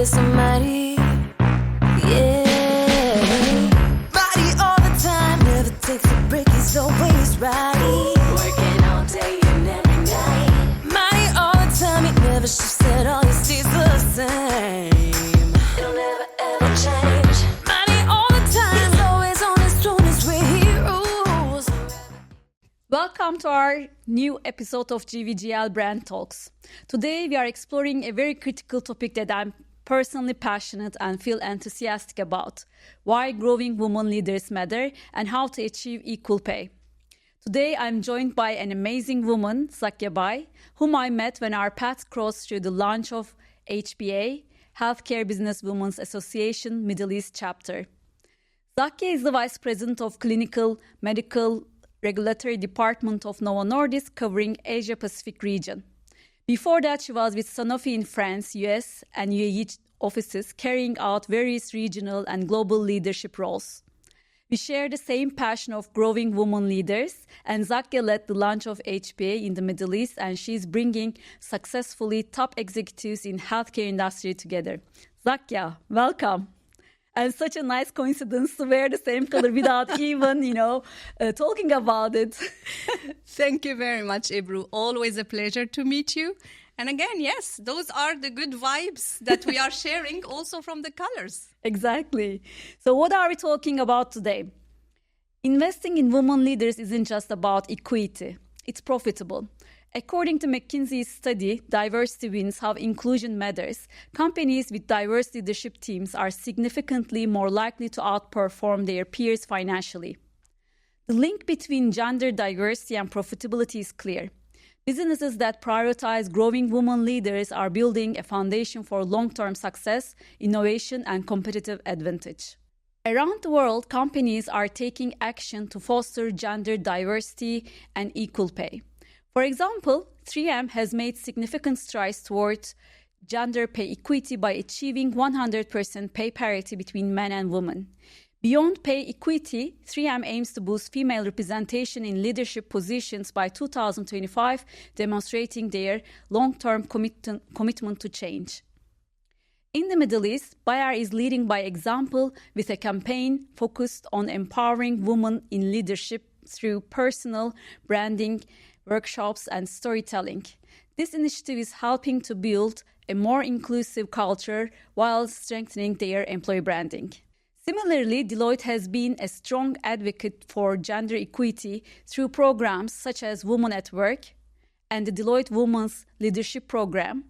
with somebody. Yeah. Body all the time, never takes a break, he's always right. Working all day and every night. Money all the time, he never shifts at all, he stays the same. It'll never ever change. Money all the time, he's always on his throne, is where he rules. Welcome to our new episode of GVGL Brand Talks. Today we are exploring a very critical topic that I'm personally passionate and feel enthusiastic about: why growing women leaders matter and how to achieve equal pay. Today I'm joined by an amazing woman, Zakia By, whom I met when our paths crossed through the launch of HBA, Healthcare Business Women's Association Middle East Chapter. Zakia is the Vice President of Clinical Medical Regulatory Department of Novo Nordisk, covering Asia Pacific region. Before that, she was with Sanofi in France, US, and UAE offices, carrying out various regional and global leadership roles. We share the same passion of growing women leaders, and Zakia led the launch of HBA in the Middle East, and she's bringing successfully top executives in healthcare industry together. Zakia, welcome. And such a nice coincidence to wear the same color without even, talking about it. Thank you very much, Ebru. Always a pleasure to meet you. And again, yes, those are the good vibes that we are sharing also from the colors. Exactly. So what are we talking about today? Investing in women leaders isn't just about equity. It's profitable. According to McKinsey's study, Diversity Wins How Inclusion Matters, companies with diverse leadership teams are significantly more likely to outperform their peers financially. The link between gender diversity and profitability is clear. Businesses that prioritize growing women leaders are building a foundation for long-term success, innovation, and competitive advantage. Around the world, companies are taking action to foster gender diversity and equal pay. For example, 3M has made significant strides towards gender pay equity by achieving 100% pay parity between men and women. Beyond pay equity, 3M aims to boost female representation in leadership positions by 2025, demonstrating their long-term commitment to change. In the Middle East, Bayer is leading by example with a campaign focused on empowering women in leadership through personal branding, workshops, and storytelling. This initiative is helping to build a more inclusive culture while strengthening their employee branding. Similarly, Deloitte has been a strong advocate for gender equity through programs such as Women at Work and the Deloitte Women's Leadership Program,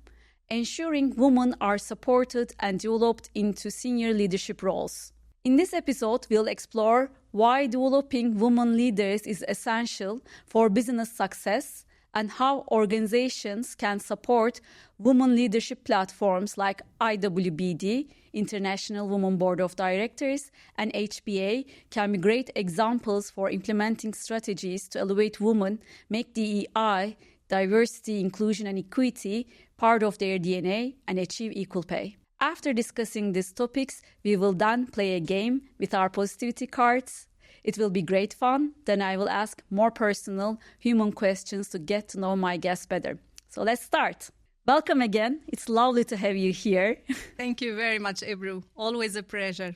ensuring women are supported and developed into senior leadership roles. In this episode, we'll explore why developing women leaders is essential for business success and how organizations can support women leadership platforms like IWBD, International Women Board of Directors, and HBA can be great examples for implementing strategies to elevate women, make DEI, diversity, inclusion, and equity part of their DNA, and achieve equal pay. After discussing these topics, we will then play a game with our positivity cards. It will be great fun. Then I will ask more personal human questions to get to know my guests better. So let's start. Welcome again. It's lovely to have you here. Thank you very much, Ebru. Always a pleasure.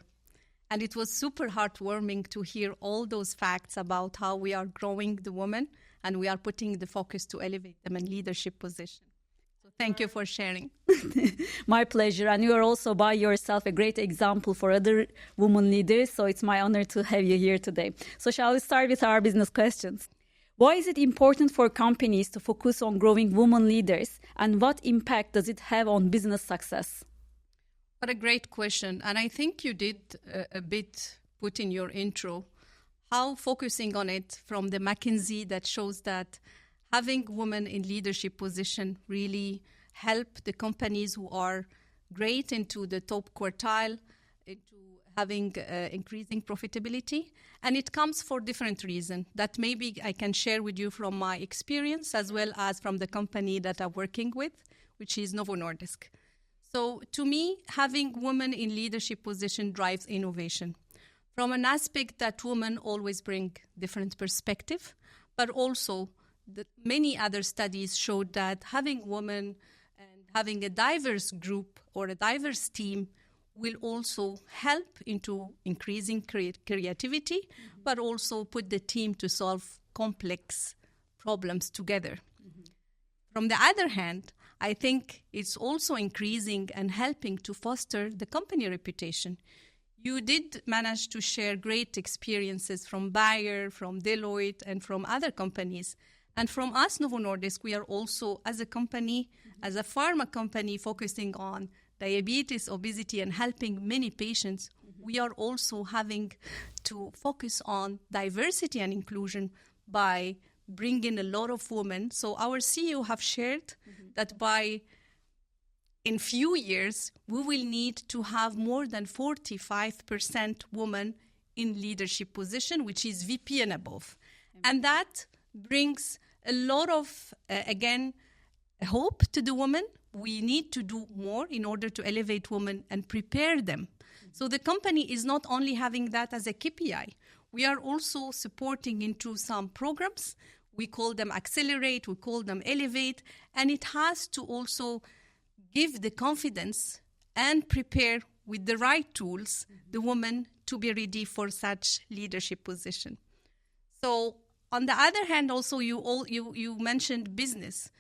And it was super heartwarming to hear all those facts about how we are growing the women and we are putting the focus to elevate them in leadership positions. Thank you for sharing. My pleasure. And you are also by yourself a great example for other women leaders. So it's my honor to have you here today. So shall we start with our business questions? Why is it important for companies to focus on growing women leaders? And what impact does it have on business success? What a great question. And I think you did a bit put in your intro how focusing on it from the McKinsey that shows that having women in leadership position really help the companies who are great into the top quartile, into having increasing profitability. And it comes for different reasons that maybe I can share with you from my experience as well as from the company that I'm working with, which is Novo Nordisk. So to me, having women in leadership position drives innovation. From an aspect that women always bring different perspective, but also many other studies showed that having women and having a diverse group or a diverse team will also help into increasing creativity, but also put the team to solve complex problems together. From the other hand, I think it's also increasing and helping to foster the company reputation. You did manage to share great experiences from Bayer, from Deloitte, and from other companies. And from us, Novo Nordisk, we are also, as a company, as a pharma company focusing on diabetes, obesity, and helping many patients, we are also having to focus on diversity and inclusion by bringing a lot of women. So our CEO have shared that in few years, we will need to have more than 45% women in leadership position, which is VP and above. And that brings a lot of, again, hope to the women. We need to do more in order to elevate women and prepare them. So the company is not only having that as a KPI. We are also supporting into some programs. We call them Accelerate, we call them Elevate, and it has to also give the confidence and prepare with the right tools the woman to be ready for such leadership position. So on the other hand, also you mentioned business.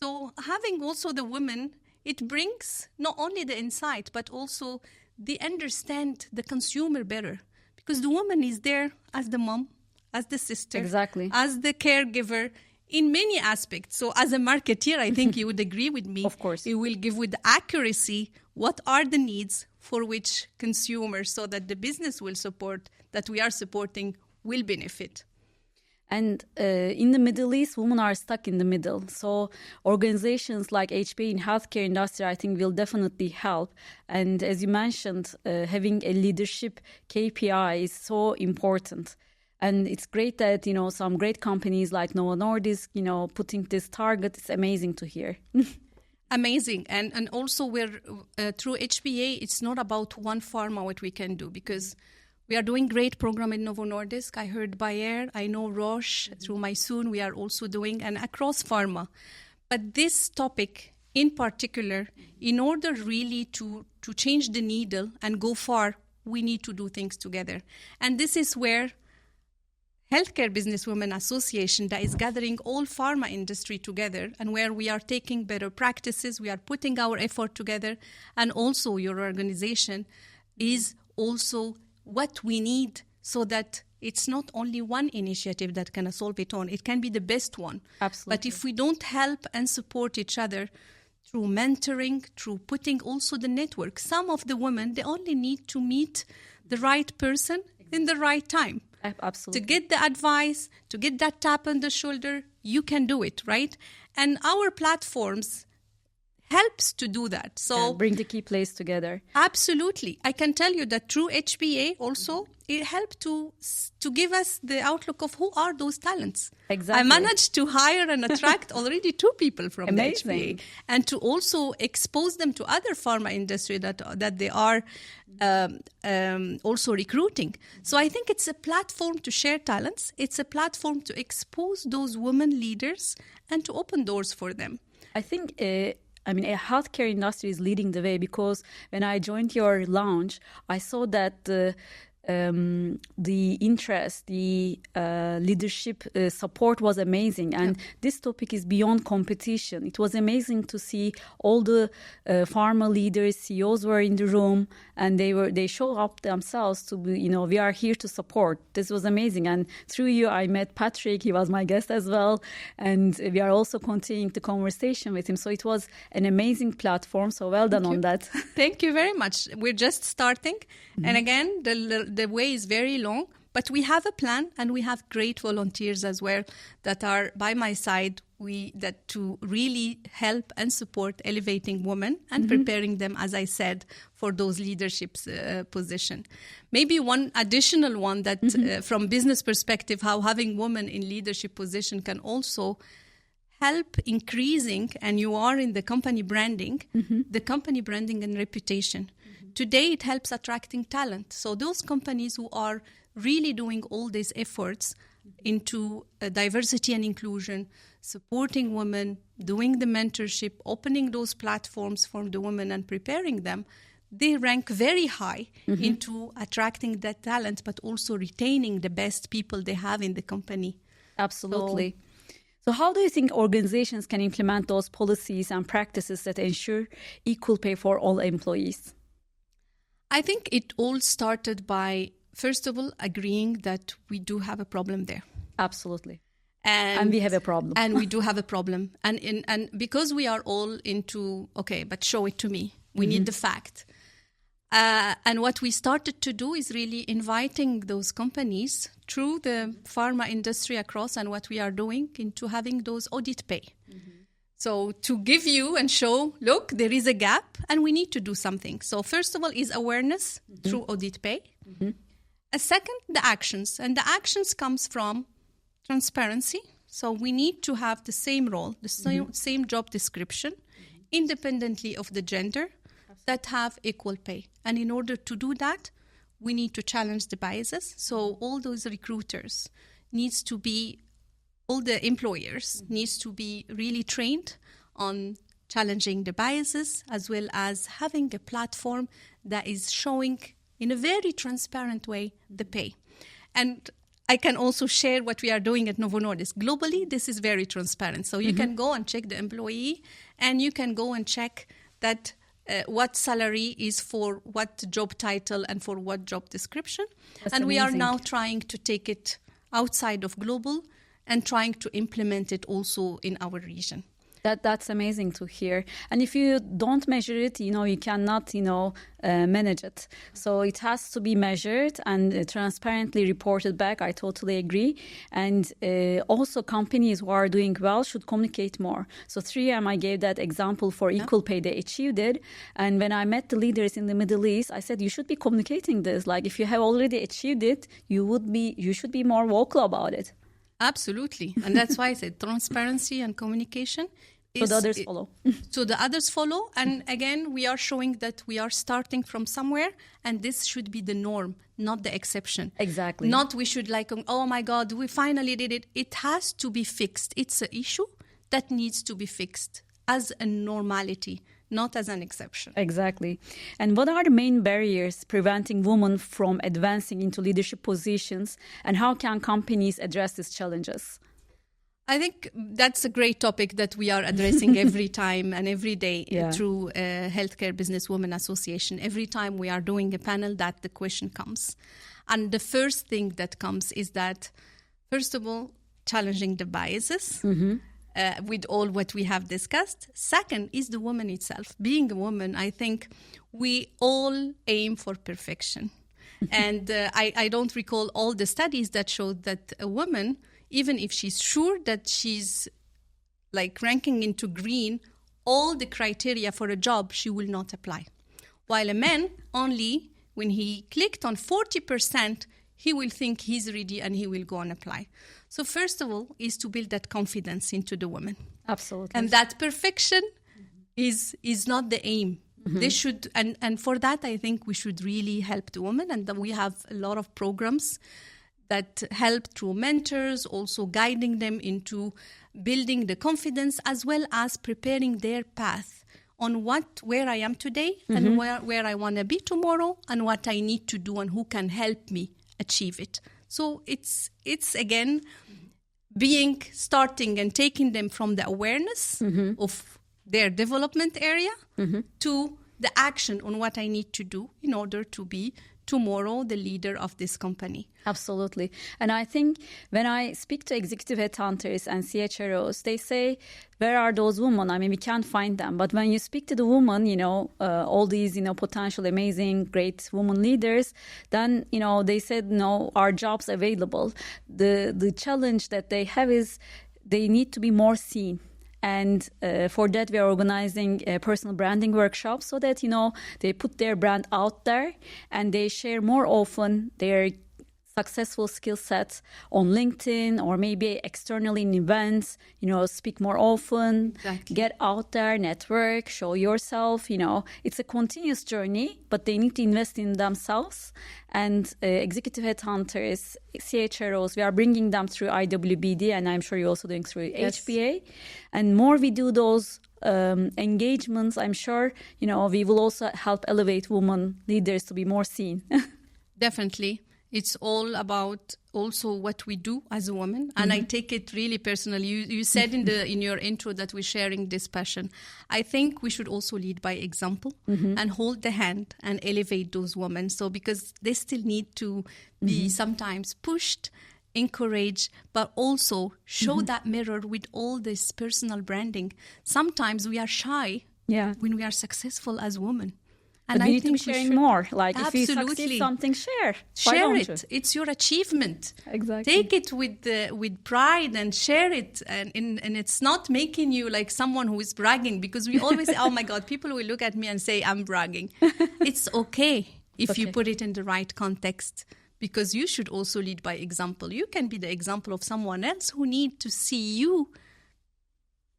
So having also the women, it brings not only the insight, but also they understand the consumer better. Because the woman is there as the mom, as the sister, exactly, as the caregiver in many aspects. So as a marketeer, I think you would agree with me. Of course. You will give with accuracy what are the needs for which consumers so that the business will support, that we are supporting, will benefit. And in the Middle East, women are stuck in the middle. So organizations like HPA in healthcare industry, I think, will definitely help. And as you mentioned, having a leadership KPI is so important. And it's great that, some great companies like Novo Nordisk, putting this target. It's amazing to hear. Amazing. And also we're through HPA, it's not about one pharma what we can do, because we are doing great program in Novo Nordisk. I heard Bayer, I know Roche, through Mysoon, we are also doing, and across pharma. But this topic in particular, in order really to change the needle and go far, we need to do things together. And this is where Healthcare Businesswomen Association that is gathering all pharma industry together, and where we are taking better practices, we are putting our effort together, and also your organization is also what we need, so that it's not only one initiative that can solve it on. It can be the best one. Absolutely. But if we don't help and support each other through mentoring, through putting also the network, some of the women, they only need to meet the right person in the right time. Absolutely. To get the advice, to get that tap on the shoulder, you can do it, right? And our platforms helps to do that. So bring the key players together. Absolutely. I can tell you that through HPA also, it helped to give us the outlook of who are those talents. Exactly. I managed to hire and attract already 2 people from the Amazing. HPA, and to also expose them to other pharma industry that they are also recruiting. So I think it's a platform to share talents. It's a platform to expose those women leaders and to open doors for them. I think a healthcare industry is leading the way, because when I joined your lounge, I saw that the interest, the leadership support was amazing. And this topic is beyond competition. It was amazing to see all the pharma leaders, CEOs were in the room, and they show up themselves to be, we are here to support. This was amazing. And through you, I met Patrick. He was my guest as well. And we are also continuing the conversation with him. So it was an amazing platform. So well done on that. Thank you very much. We're just starting. Mm-hmm. And again, the way is very long, but we have a plan, and we have great volunteers as well that are by my side. That to really help and support elevating women and preparing them, as I said, for those leadership position. Maybe one additional one that from business perspective, how having women in leadership position can also help increasing, and you are in the company branding, the company branding and reputation. Today, it helps attracting talent. So those companies who are really doing all these efforts into diversity and inclusion, supporting women, doing the mentorship, opening those platforms for the women and preparing them, they rank very high into attracting that talent, but also retaining the best people they have in the company. Absolutely. So how do you think organizations can implement those policies and practices that ensure equal pay for all employees? I think it all started by, first of all, agreeing that we do have a problem there. Absolutely. And we have a problem. And we do have a problem. And because we are all into, okay, but show it to me. We need the fact. And what we started to do is really inviting those companies through the pharma industry across and what we are doing into having those audit pay. So to give you and show, look, there is a gap and we need to do something. So first of all is awareness through audit pay. A second, the actions. And the actions comes from transparency. So we need to have the same role, the same job description, independently of the gender, that have equal pay. And in order to do that, we need to challenge the biases. So all those recruiters needs to be, all the employers needs to be really trained on challenging the biases, as well as having a platform that is showing in a very transparent way the pay. And I can also share what we are doing at Novo Nordisk. Globally, this is very transparent. So you can go and check the employee, and you can go and check that what salary is for what job title and for what job description. That's and amazing. We are now trying to take it outside of global and trying to implement it also in our region. That's amazing to hear. And if you don't measure it, you cannot, manage it. So it has to be measured and transparently reported back. I totally agree. And also companies who are doing well should communicate more. So 3M, I gave that example for equal pay. They achieved it. And when I met the leaders in the Middle East, I said, you should be communicating this. Like if you have already achieved it, you should be more vocal about it. Absolutely. And that's why I said transparency and communication. So the others follow. So the others follow. And again, we are showing that we are starting from somewhere, and this should be the norm, not the exception. Exactly. Not we should oh my God, we finally did it. It has to be fixed. It's an issue that needs to be fixed as a normality, not as an exception. Exactly. And what are the main barriers preventing women from advancing into leadership positions, and how can companies address these challenges? I think that's a great topic that we are addressing every time and every day through Healthcare Businesswomen Association. Every time we are doing a panel, that the question comes. And the first thing that comes is that, first of all, challenging the biases with all what we have discussed. Second is the woman itself. Being a woman, I think we all aim for perfection. And I don't recall all the studies that showed that a woman, even if she's sure that she's like ranking into green, all the criteria for a job, she will not apply. While a man, only when he clicked on 40%, he will think he's ready and he will go and apply. So first of all is to build that confidence into the woman. Absolutely. And that perfection is not the aim. They should, and for that, I think we should really help the woman. And we have a lot of programs that help through mentors, also guiding them into building the confidence, as well as preparing their path on where I am today and where I want to be tomorrow, and what I need to do and who can help me achieve it. So it's again starting and taking them from the awareness of their development area to the action on what I need to do in order to be tomorrow the leader of this company. Absolutely. And I think when I speak to executive headhunters and CHROs, they say, where are those women? I mean, we can't find them. But when you speak to the women, all these, potential amazing, great women leaders, then, they said, no, our jobs available. The challenge that they have is they need to be more seen. And for that, we are organizing personal branding workshops so that, they put their brand out there and they share more often their successful skill sets on LinkedIn or maybe externally in events, speak more often, Exactly. get out there, network, show yourself, it's a continuous journey, but they need to invest in themselves. And executive headhunters, CHROs, we are bringing them through IWBD, and I'm sure you're also doing through HBA. And more we do those engagements, I'm sure, we will also help elevate women leaders to be more seen. Definitely. It's all about also what we do as a woman. And I take it really personally. You said in your intro that we're sharing this passion. I think we should also lead by example and hold the hand and elevate those women. So because they still need to be sometimes pushed, encouraged, but also show that mirror with all this personal branding. Sometimes we are shy when we are successful as women. And but we need to be sharing more. Like Absolutely. If you succeed something, share. Share it. It's your achievement. Exactly. Take it with pride and share it. And it's not making you like someone who is bragging, because we always say, oh my God, people will look at me and say, I'm bragging. It's okay if you put it in the right context, because you should also lead by example. You can be the example of someone else who need to see you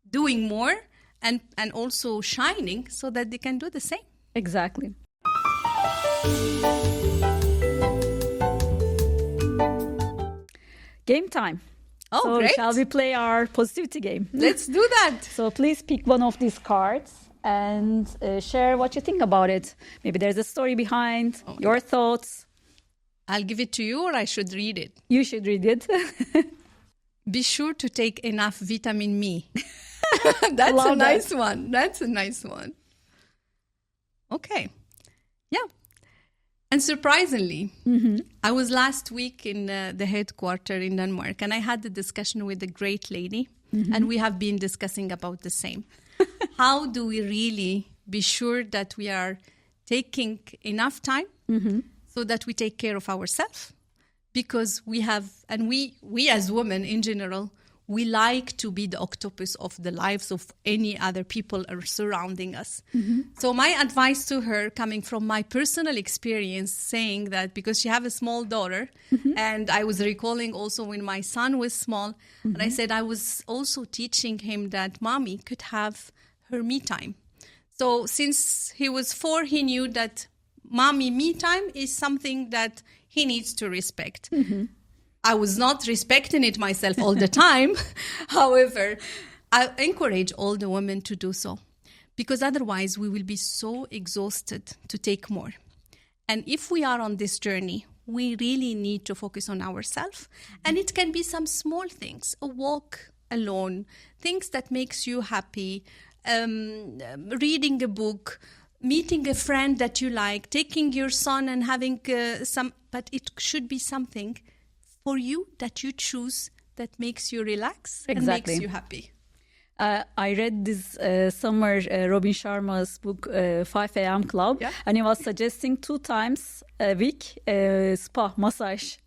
doing more and also shining so that they can do the same. Exactly. Game time. Oh, so great. Shall we play our positivity game? Let's do that. So please pick one of these cards and share what you think about it. Maybe there's a story behind your thoughts. I'll give it to you, or I should read it? You should read it. Be sure to take enough vitamin E. That's a nice one. That's a nice one. Okay. Yeah. And surprisingly, I was last week in the headquarters in Denmark, and I had the discussion with a great lady, and we have been discussing about the same. How do we really be sure that we are taking enough time so that we take care of ourselves? Because we have, and we as women in general, we like to be the octopus of the lives of any other people are surrounding us. So my advice to her, coming from my personal experience, saying that because she have a small daughter, and I was recalling also when my son was small, and I said I was also teaching him that mommy could have her me time. So since he was 4, he knew that mommy me time is something that he needs to respect. I was not respecting it myself all the time. However, I encourage all the women to do so, because otherwise we will be so exhausted to take more. And if we are on this journey, we really need to focus on ourselves. And it can be some small things, a walk alone, things that makes you happy, reading a book, meeting a friend that you like, taking your son and having but it should be something for you that you choose that makes you relax and makes you happy. I read this summer Robin Sharma's book 5 a.m. Club, and he was suggesting 2 times a week spa massage.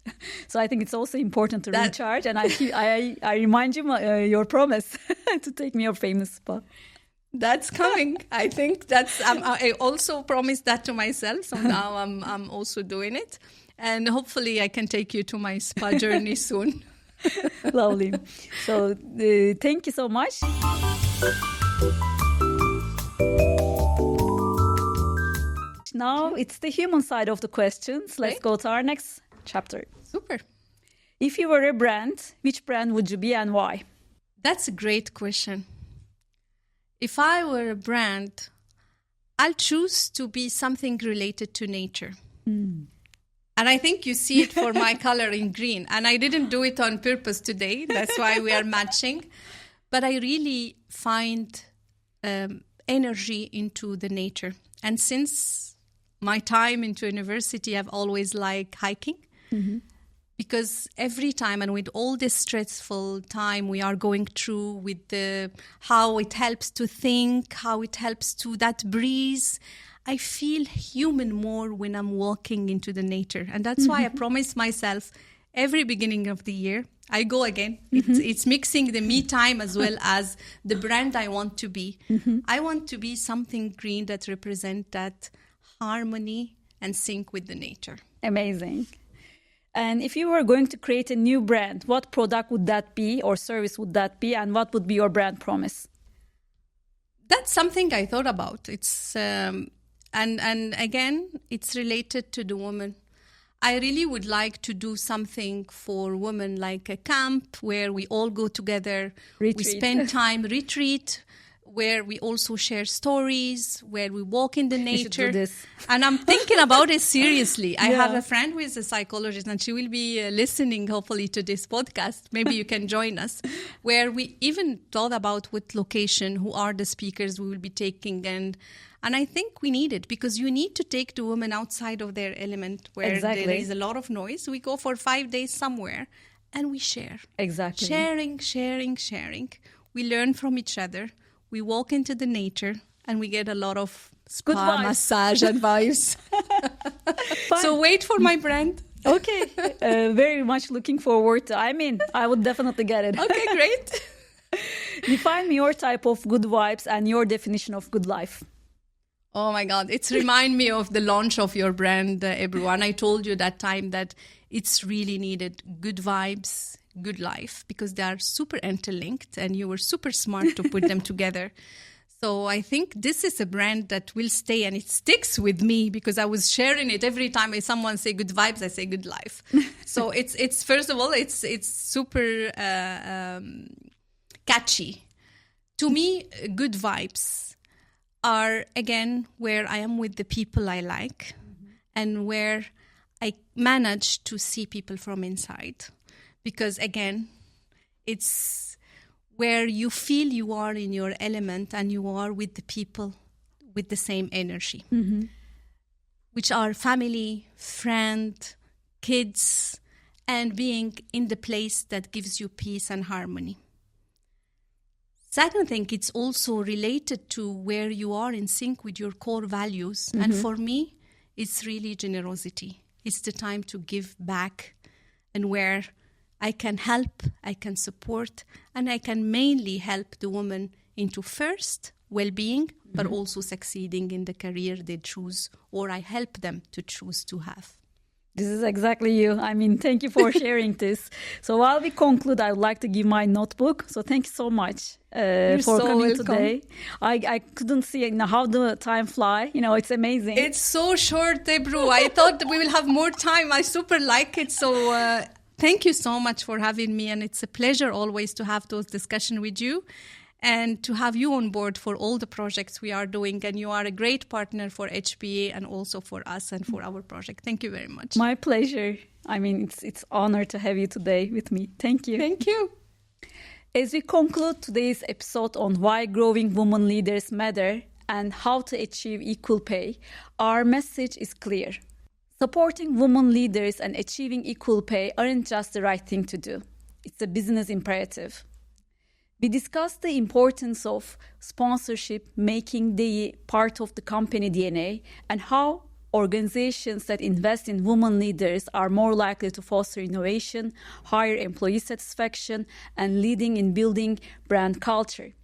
So I think it's also important to recharge, and I remind you your promise to take me your famous spa. That's coming. I think that's. I also promised that to myself, so now I'm also doing it, and hopefully I can take you to my spa journey soon. Lovely. So thank you so much. Now it's the human side of the questions. Let's go to our next chapter. Super. If you were a brand, which brand would you be and why? That's a great question. If I were a brand, I'll choose to be something related to nature. And I think you see it for my color in green. And I didn't do it on purpose today. That's why we are matching. But I really find energy into the nature. And since my time into university, I've always liked hiking. Because every time, and with all this stressful time we are going through, with how it helps to think, how it helps to that breeze, I feel human more when I'm walking into the nature. And that's why I promise myself every beginning of the year, I go again. It's mixing the me time as well as the brand I want to be. I want to be something green that represents that harmony and sync with the nature. Amazing. And if you were going to create a new brand, what product would that be or service would that be, and what would be your brand promise? That's something I thought about. It's and again, it's related to the woman. I really would like to do something for women, like a camp where we all go together, Retreat. we spend time, retreat, where we also share stories, where we walk in the We should do nature. this. And I'm thinking about it seriously. I Yeah. have a friend who is a psychologist, and she will be listening, hopefully, to this podcast. Maybe you can join us, where we even thought about what location, who are the speakers we will be taking. And I think we need it, because you need to take the women outside of their element, where Exactly. there is a lot of noise. We go for 5 days somewhere, and we share. Exactly. Sharing. We learn from each other. We walk into the nature, and we get a lot of Good spa, vibes. massage and vibes. So wait for my brand. Okay, very much looking forward to. I would definitely get it. Okay, great. Define your type of good vibes and your definition of good life. Oh my God, it's remind me of the launch of your brand, Ebru. And I told you that time that it's really needed. Good vibes, good life, because they are super interlinked, and you were super smart to put them together. So I think this is a brand that will stay, and it sticks with me, because I was sharing it every time someone say good vibes, I say good life. So it's first of all, it's super catchy. To me, good vibes are, again, where I am with the people I like, and where I manage to see people from inside. Because, again, it's where you feel you are in your element, and you are with the people with the same energy, which are family, friend, kids, and being in the place that gives you peace and harmony. Second thing, it's also related to where you are in sync with your core values. And for me, it's really generosity. It's the time to give back, and where I can help, I can support, and I can mainly help the woman into first well-being, but also succeeding in the career they choose, or I help them to choose to have. This is exactly you. Thank you for sharing this. So while we conclude, I would like to give my notebook. So thank you so much for so coming welcome. today. I couldn't see how the time fly. It's amazing. It's so short, Ebru. I thought we will have more time. I super like it. So thank you so much for having me. And it's a pleasure always to have those discussions with you, and to have you on board for all the projects we are doing. And you are a great partner for HPA, and also for us and for our project. Thank you very much. My pleasure. It's honor to have you today with me. Thank you. Thank you. As we conclude today's episode on why growing women leaders matter and how to achieve equal pay, our message is clear. Supporting women leaders and achieving equal pay aren't just the right thing to do. It's a business imperative. We discussed the importance of sponsorship making the part of the company DNA, and how organizations that invest in women leaders are more likely to foster innovation, higher employee satisfaction, and leading in building brand culture.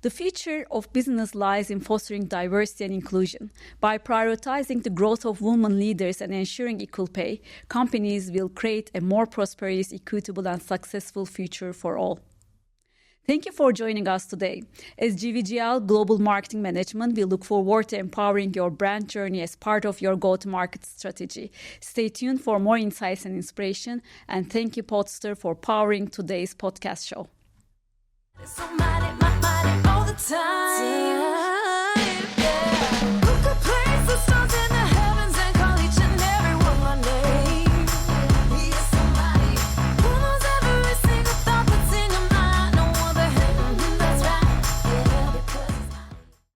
The future of business lies in fostering diversity and inclusion. By prioritizing the growth of women leaders and ensuring equal pay, companies will create a more prosperous, equitable, and successful future for all. Thank you for joining us today. As GVGL Global Marketing Management, we look forward to empowering your brand journey as part of your go-to-market strategy. Stay tuned for more insights and inspiration, and thank you, Podster, for powering today's podcast show. So mighty all the time.